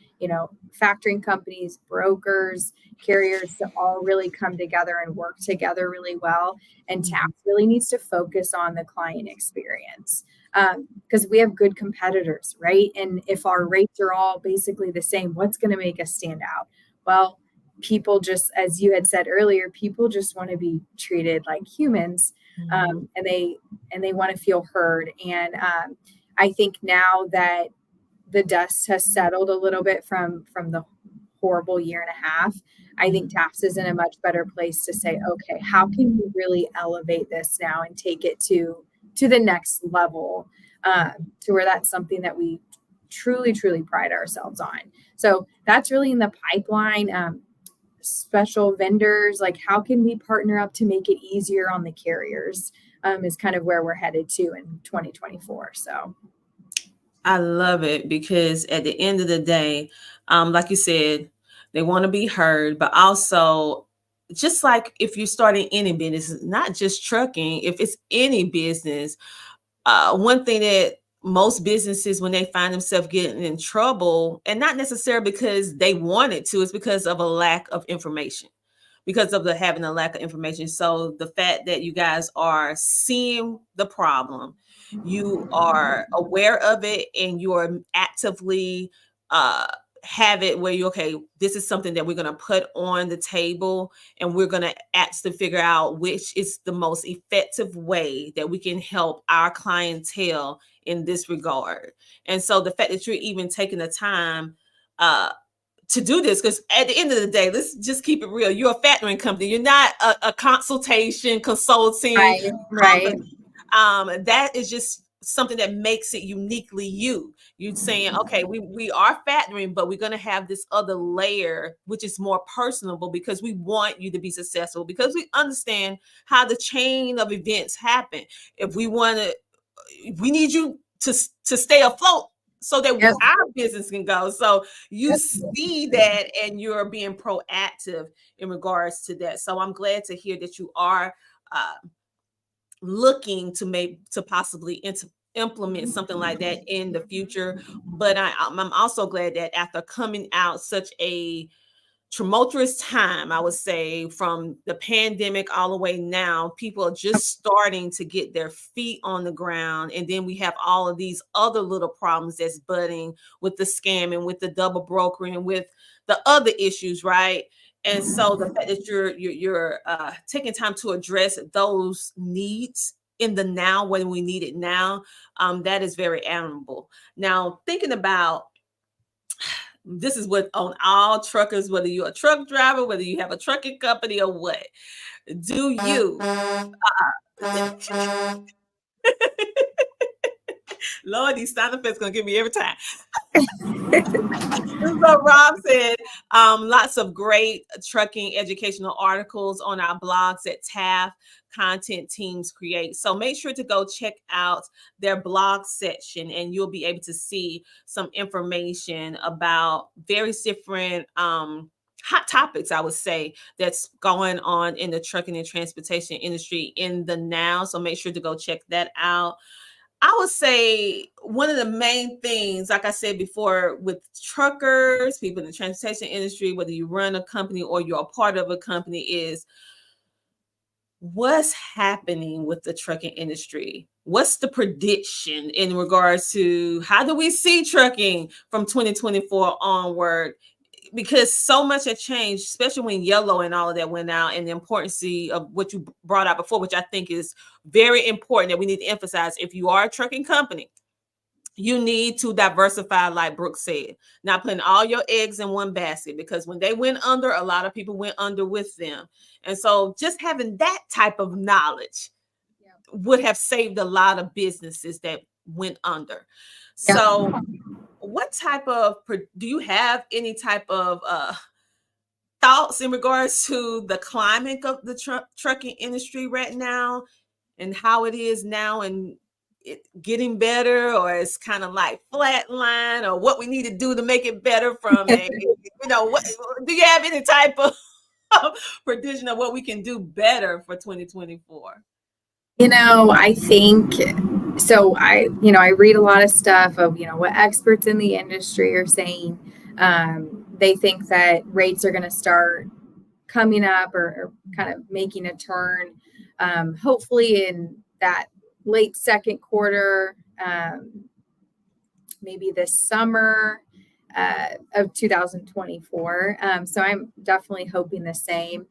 factoring companies, brokers, carriers to all really come together and work together really well. And Mhm. TAPS really needs to focus on the client experience, because we have good competitors, right? And if our rates are all basically the same, what's going to make us stand out? Well, people just, as you had said earlier, people just want to be treated like humans, Mhm. and they want to feel heard. And I think now that the dust has settled a little bit from the horrible year and a half, I think Mhm. TAPS is in a much better place to say, okay, how can we really elevate this now and take it to the next level, to where that's something that we truly, truly pride ourselves on. So that's really in the pipeline. Special vendors, like how can we partner up to make it easier on the carriers, is kind of where we're headed to in 2024. So I love it because at the end of the day, like you said, they want to be heard, but also just like if you're starting any business, not just trucking, if it's any business, one thing that most businesses, when they find themselves getting in trouble, and not necessarily because they wanted to, it's because of a lack of information, because of the having a lack of information. So the fact that you guys are seeing the problem, you are aware of it, and you are actively uh have it where you, okay, this is something that we're going to put on the table, and we're going to ask to figure out which is the most effective way that we can help our clientele in this regard. And so the fact that you're even taking the time uh to do this, because at the end of the day, let's just keep it real, you're a factoring company, you're not a consultation consulting Right. company. That is just something that makes it uniquely you. You're saying, okay, we are factoring, but we're going to have this other layer which is more personable, because we want you to be successful, because we understand how the chain of events happen. If we want to, we need you to stay afloat so that Yep. our business can go. So you Yep. see that, and you're being proactive in regards to that. So I'm glad to hear that you are looking to possibly implement something like that in the future. But I'm also glad that after coming out such a tumultuous time, I would say, from the pandemic all the way now, people are just starting to get their feet on the ground. And then we have all of these other little problems that's budding with the scamming, with the double brokering, with the other issues, right? And so the fact that you're taking time to address those needs in the now, when we need it now, that is very admirable. Now, thinking about, this is what on all truckers, whether you're a truck driver, whether you have a trucking company or what, do you Lord, these sound effects gonna get me every time. So Rob said, lots of great trucking educational articles on our blogs at TAF content teams create. So make sure to go check out their blog section, and you'll be able to see some information about various different hot topics, I would say, that's going on in the trucking and transportation industry in the now. So make sure to go check that out. I would say one of the main things, like I said before, with truckers, people in the transportation industry, whether you run a company or you're a part of a company, is what's happening with the trucking industry? What's the prediction in regards to how do we see trucking from 2024 onward? Because so much has changed, especially when yellow and all of that went out, and the importance of what you brought out before, which I think is very important that we need to emphasize. If you are a trucking company, you need to diversify, like Brooke said, not putting all your eggs in one basket, because when they went under, a lot of people went under with them. And so just having that type of knowledge would have saved a lot of businesses that went under. Yep. So what type of, do you have any type of thoughts in regards to the climate of the trucking industry right now, and how it is now, and it getting better, or it's kind of like flatline, or what we need to do to make it better from a, what do you have any type of prediction of what we can do better for 2024? I think so. I read a lot of stuff of, what experts in the industry are saying. They think that rates are going to start coming up, or kind of making a turn, hopefully in that late second quarter, maybe this summer of 2024. So I'm definitely hoping the same.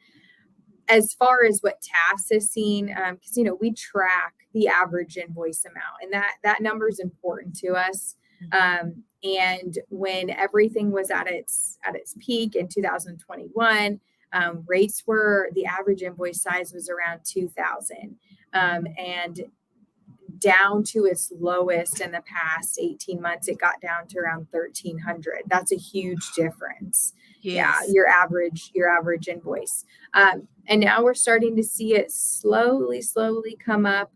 As far as what TAFS is seeing, because we track the average invoice amount, and that number is important to us. And when everything was at its peak in 2021, rates were, the average invoice size was around 2,000, and down to its lowest in the past 18 months, it got down to around 1,300. That's a huge difference. Yes. Yeah, your average invoice. And now we're starting to see it slowly come up.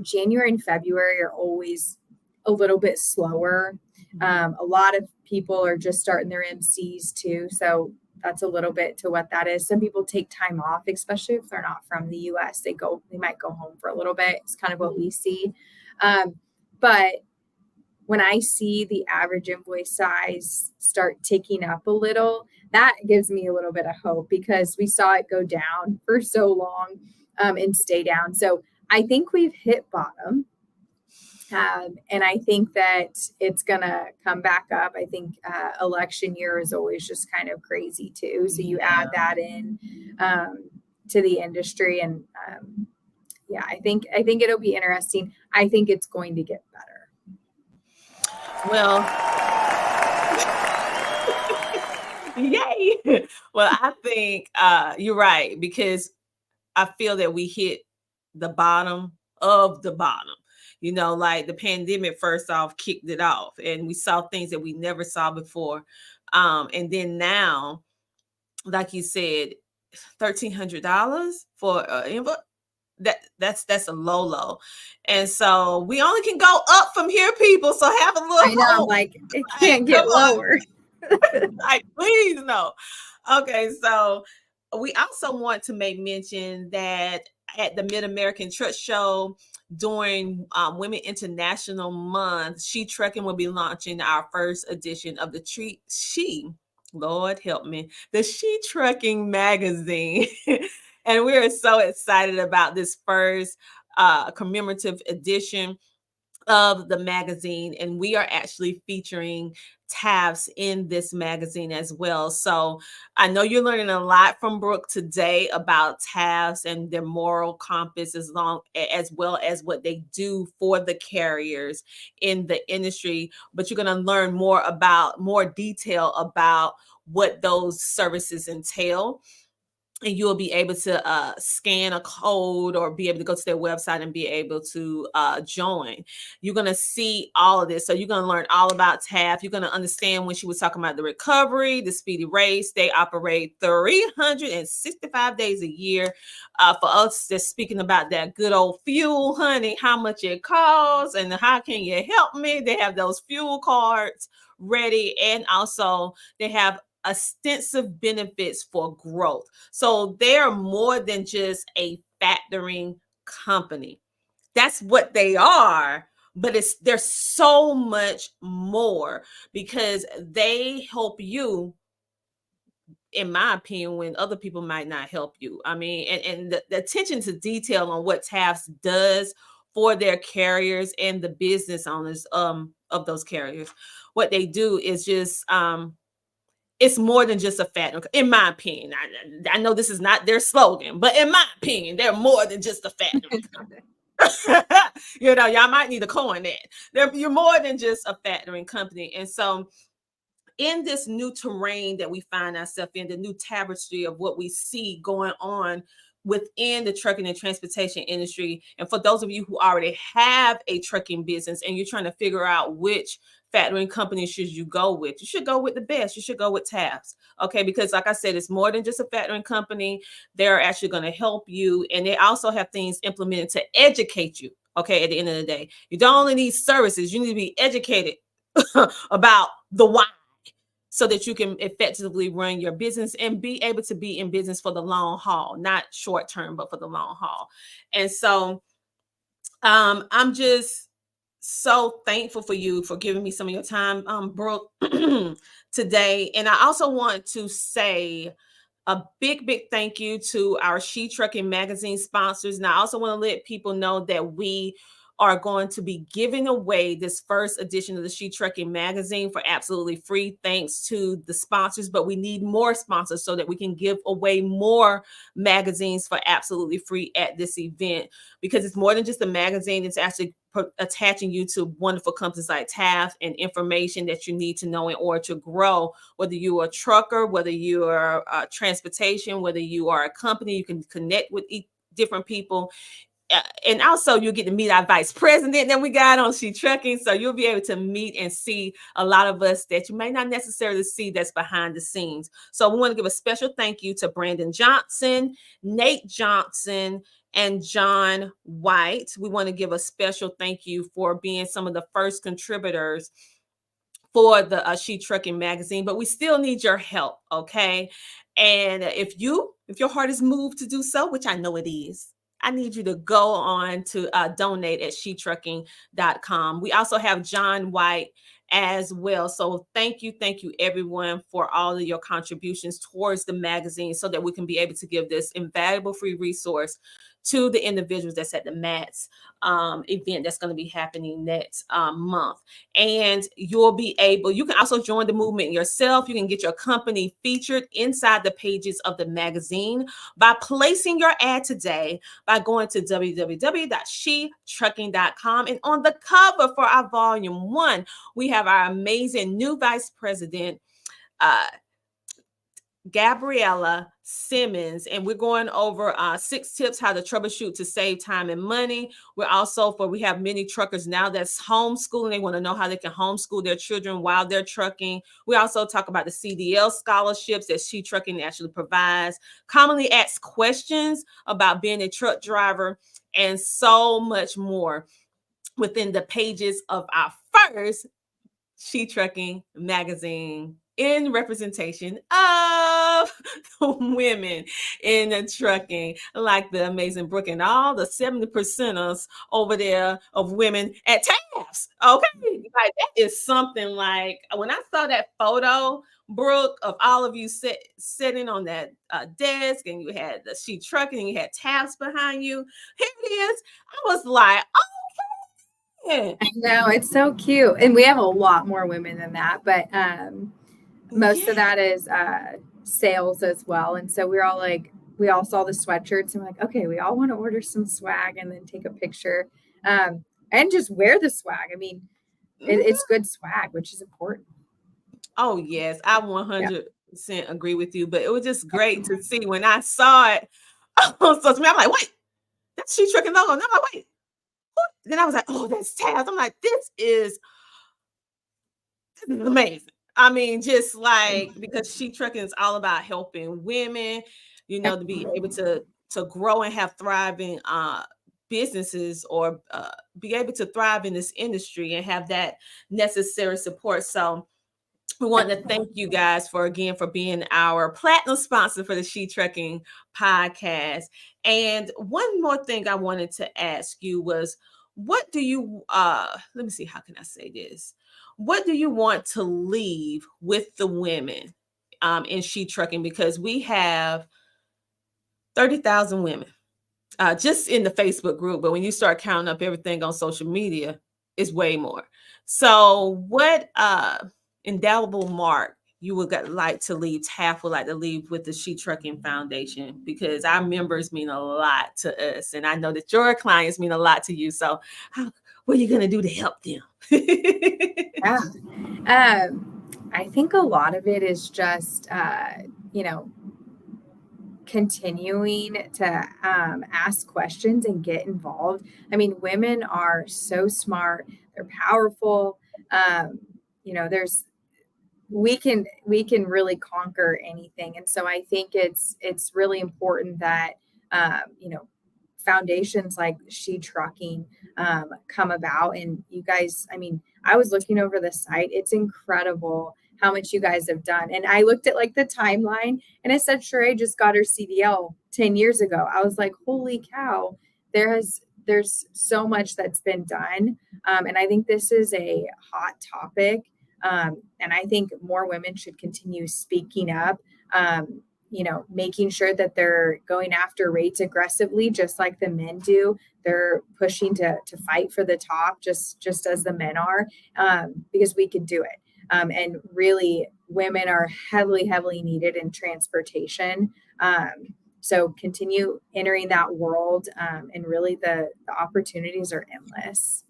January and February are always a little bit slower. A lot of people are just starting their MCs too. So that's a little bit to what that is. Some people take time off, especially if they're not from the US. They might go home for a little bit. It's kind of what we see. But when I see the average invoice size start ticking up a little, that gives me a little bit of hope, because we saw it go down for so long and stay down. So I think we've hit bottom. And I think that it's going to come back up. I think election year is always just kind of crazy too. So you add that in to the industry, and yeah, I think it'll be interesting. I think it's going to get better. Well, yay. Well, I think you're right, because I feel that we hit the bottom of the bottom. Like the pandemic first off kicked it off, and we saw things that we never saw before. And then now, like you said, $1,300 for invoice. That's a low. And so we only can go up from here, people. So have a little I know, hope. like it can't get lower. Like, please no. Okay, so we also want to make mention that at the Mid-American Truck Show during Women International Month, She Trucking will be launching our first edition of the Lord help me, the She Trucking magazine. And we're so excited about this first commemorative edition of the magazine, and we are actually featuring TAFS in this magazine as well. So I know you're learning a lot from Brooke today about TAFS and their moral compass, as well as what they do for the carriers in the industry. But you're going to learn more detail about what those services entail. And you'll be able to scan a code or be able to go to their website and be able to join. You're going to see all of this. So you're going to learn all about TAF. You're going to understand when she was talking about the recovery, the speedy race. They operate 365 days a year. For us, just speaking about that good old fuel, honey, how much it costs and how can you help me? They have those fuel cards ready. And also they have extensive benefits for growth. So they are more than just a factoring company. That's what they are, but they're so much more, because they help you, in my opinion, when other people might not help you. I mean, and the attention to detail on what TAFS does for their carriers and the business owners of those carriers. What they do is just it's more than just a factoring, in my opinion. I know this is not their slogan, but in my opinion, they're more than just a factoring company. Y'all might need to coin that. You're more than just a factoring company. And so in this new terrain that we find ourselves in, the new tapestry of what we see going on within the trucking and transportation industry, and for those of you who already have a trucking business and you're trying to figure out which factoring company should you go with, you should go with the best. You should go with TAFS. Okay, because like I said, it's more than just a factoring company. They're actually going to help you, and they also have things implemented to educate you. Okay, at the end of the day, you don't only need services, you need to be educated about the why, so that you can effectively run your business and be able to be in business for the long haul, not short term, but for the long haul. And so I'm just so thankful for you for giving me some of your time, Brooke, today. And I also want to say a big thank you to our She Trucking magazine sponsors. And I also want to let people know that we are going to be giving away this first edition of the She Trucking magazine for absolutely free, thanks to the sponsors. But we need more sponsors so that we can give away more magazines for absolutely free at this event, because it's more than just a magazine. It's actually attaching you to wonderful companies like TAFS and information that you need to know in order to grow, whether you are a trucker, whether you are transportation, whether you are a company. You can connect with different people. And also you'll get to meet our vice president that we got on She Trucking. So you'll be able to meet and see a lot of us that you may not necessarily see that's behind the scenes. So we want to give a special thank you to Brandon Johnson, Nate Johnson, and John White. We want to give a special thank you for being some of the first contributors for the She Trucking magazine, but we still need your help, okay? And if your heart is moved to do so, which I know it is, I need you to go on to donate at shetrucking.com. We also have John White as well. So thank you everyone for all of your contributions towards the magazine so that we can be able to give this invaluable free resource to the individuals that's at the MATS event that's going to be happening next month. And you can also join the movement yourself. You can get your company featured inside the pages of the magazine by placing your ad today by going to www.shetrucking.com. And on the cover for our volume 1, we have our amazing new vice president, Gabriella Simmons, and we're going over 6 tips how to troubleshoot to save time and money. We have many truckers now that's homeschooling. They want to know how they can homeschool their children while they're trucking. We also talk about the CDL scholarships that She Trucking actually provides, commonly asked questions about being a truck driver, and so much more within the pages of our first She Trucking magazine in representation of women in the trucking, like the amazing Brooke and all the 70%ers over there of women at TAFS. Okay, like that is something. Like when I saw that photo, Brooke, of all of you sitting on that desk, and you had the She Trucking, and you had TAFS behind you. Here it is. I was like, oh. I know, it's so cute. And we have a lot more women than that, but most of that is sales as well. And so we all saw the sweatshirts and we're like, okay, we all want to order some swag and then take a picture and just wear the swag. I mean, it's good swag, which is important. Oh, yes, I 100% agree with you. But it was just great to see when I saw it on social media. I'm like, wait, that's She Trucking logo. And I'm like, wait. Then I was like, oh, that's Taz. I'm like, this is amazing. I mean, just like, because She Trucking is all about helping women, to be able to grow and have thriving businesses, or be able to thrive in this industry and have that necessary support. So we want to thank you guys for being our platinum sponsor for the She Trucking podcast. And one more thing I wanted to ask you was, what do you let me see, how can I say this? What do you want to leave with the women in She Trucking? Because we have 30,000 women just in the Facebook group, but when you start counting up everything on social media, it's way more. So what invaluable mark you would like to leave, TAF would like to leave with the She Trucking Foundation? Because our members mean a lot to us, and I know that your clients mean a lot to you. So what are you going to do to help them? I think a lot of it is just, continuing to ask questions and get involved. I mean, women are so smart. They're powerful. We can really conquer anything. And so I think it's really important that, foundations like She Trucking come about. And you guys, I mean, I was looking over the site. It's incredible how much you guys have done. And I looked at like the timeline and it said Sheree just got her CDL 10 years ago. I was like, holy cow, there's so much that's been done. And I think this is a hot topic. And I think more women should continue speaking up, making sure that they're going after rates aggressively, just like the men do. They're pushing to fight for the top, just as the men are, because we can do it. And really, women are heavily, heavily needed in transportation. So continue entering that world, and really the opportunities are endless.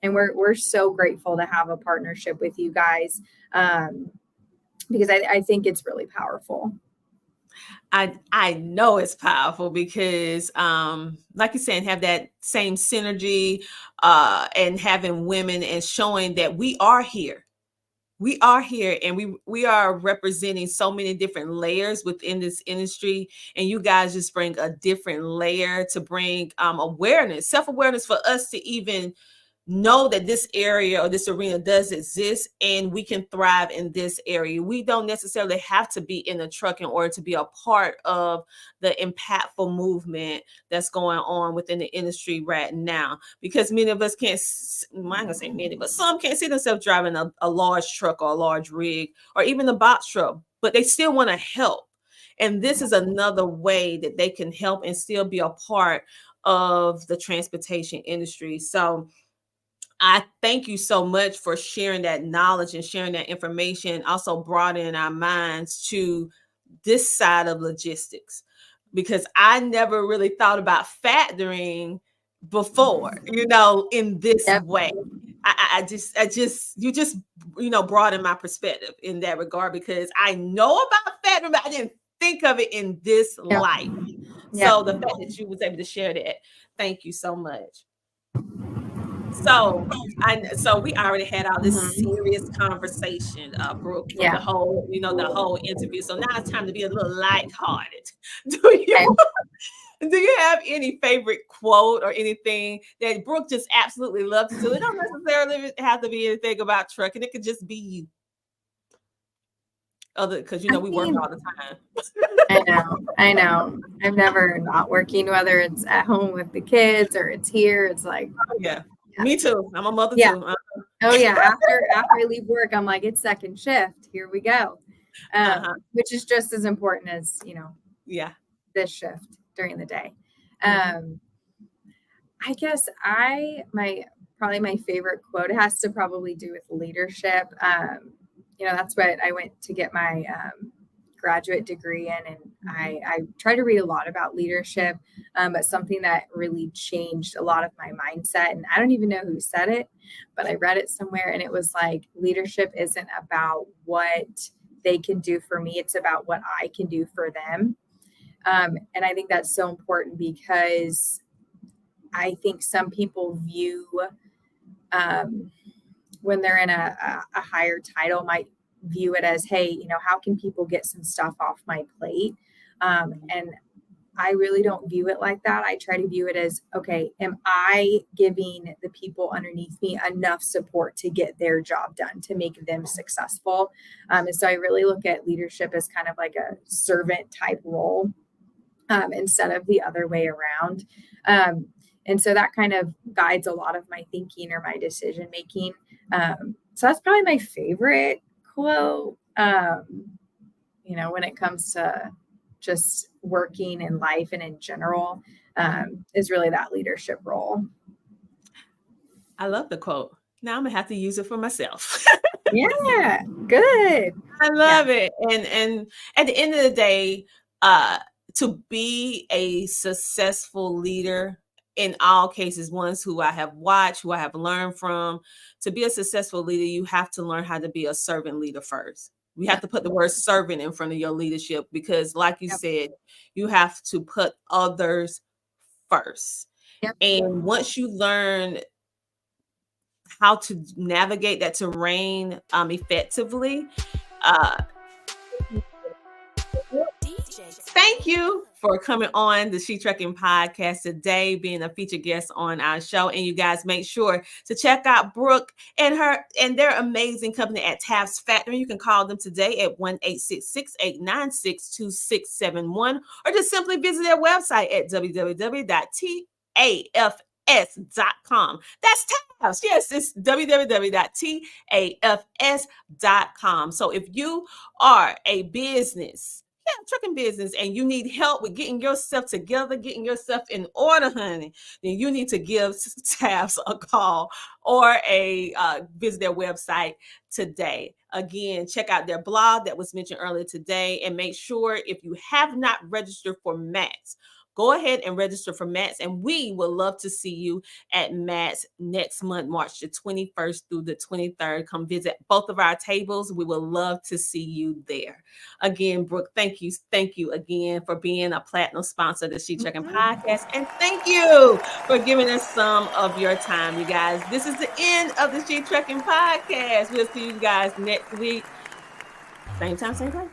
And we're so grateful to have a partnership with you guys, because I think it's really powerful. I know it's powerful because, like you're saying, have that same synergy, and having women and showing that we are here. We are here, and we are representing so many different layers within this industry. And you guys just bring a different layer to bring awareness, self-awareness for us to even know that this area or this arena does exist and we can thrive in this area. We don't necessarily have to be in the truck in order to be a part of the impactful movement that's going on within the industry right now, because many of us can't, I'm not gonna say many, but some can't see themselves driving a large truck or a large rig or even a box truck, but they still want to help. And this is another way that they can help and still be a part of the transportation industry. So I thank you so much for sharing that knowledge and sharing that information, also broadening our minds to this side of logistics, because I never really thought about factoring before, in this way. I just, broaden my perspective in that regard, because I know about factoring, but I didn't think of it in this light. So the fact that you was able to share that, thank you so much. So we already had all this serious conversation, Brooke, for the whole, the whole interview. So now it's time to be a little lighthearted. Do you have any favorite quote or anything that Brooke just absolutely loves to do? It don't necessarily have to be anything about trucking. It could just be you. Because we work all the time. I know. I'm never not working, whether it's at home with the kids or it's here. It's like, yeah. Me too. I'm a mother too. Oh yeah. After I leave work, I'm like, it's second shift. Here we go. Which is just as important as, this shift during the day. I guess probably my favorite quote has to probably do with leadership. That's what I went to get my graduate degree in, and I try to read a lot about leadership, but something that really changed a lot of my mindset, and I don't even know who said it, but I read it somewhere, and it was like, leadership isn't about what they can do for me, it's about what I can do for them. And I think that's so important, because I think some people view when they're in a higher title, might view it as, hey, how can people get some stuff off my plate? And I really don't view it like that. I try to view it as, okay, am I giving the people underneath me enough support to get their job done, to make them successful? And so I really look at leadership as kind of like a servant type role, instead of the other way around. And so that kind of guides a lot of my thinking or my decision making. So that's probably my favorite quote, when it comes to just working in life and in general, is really that leadership role. I love the quote. Now I'm gonna have to use it for myself. Yeah, good. I love it. And at the end of the day, to be a successful leader, in all cases, ones who I have watched, who I have learned from, to be a successful leader, you have to learn how to be a servant leader first. We have to put the word servant in front of your leadership, because like you said, you have to put others first. And once you learn how to navigate that terrain effectively, thank you for coming on the She Trucking Podcast today, being a featured guest on our show. And you guys make sure to check out Brooke and their amazing company at TAFS Factory. You can call them today at 1-866-896-2671, or just simply visit their website at www.tafs.com. That's TAFS. Yes, it's www.tafs.com. So if you are a business, trucking business, and you need help with getting yourself together, getting yourself in order, honey, then you need to give TAFS a call or visit their website today. Again, check out their blog that was mentioned earlier today, and make sure, if you have not registered for MATS, go ahead and register for MATS, and we would love to see you at MATS next month, March the 21st through the 23rd. Come visit both of our tables. We would love to see you there. Again, Brooke, thank you again for being a platinum sponsor of the She Trucking Podcast, and thank you for giving us some of your time, you guys. This is the end of the She Trucking Podcast. We'll see you guys next week. Same time, same place.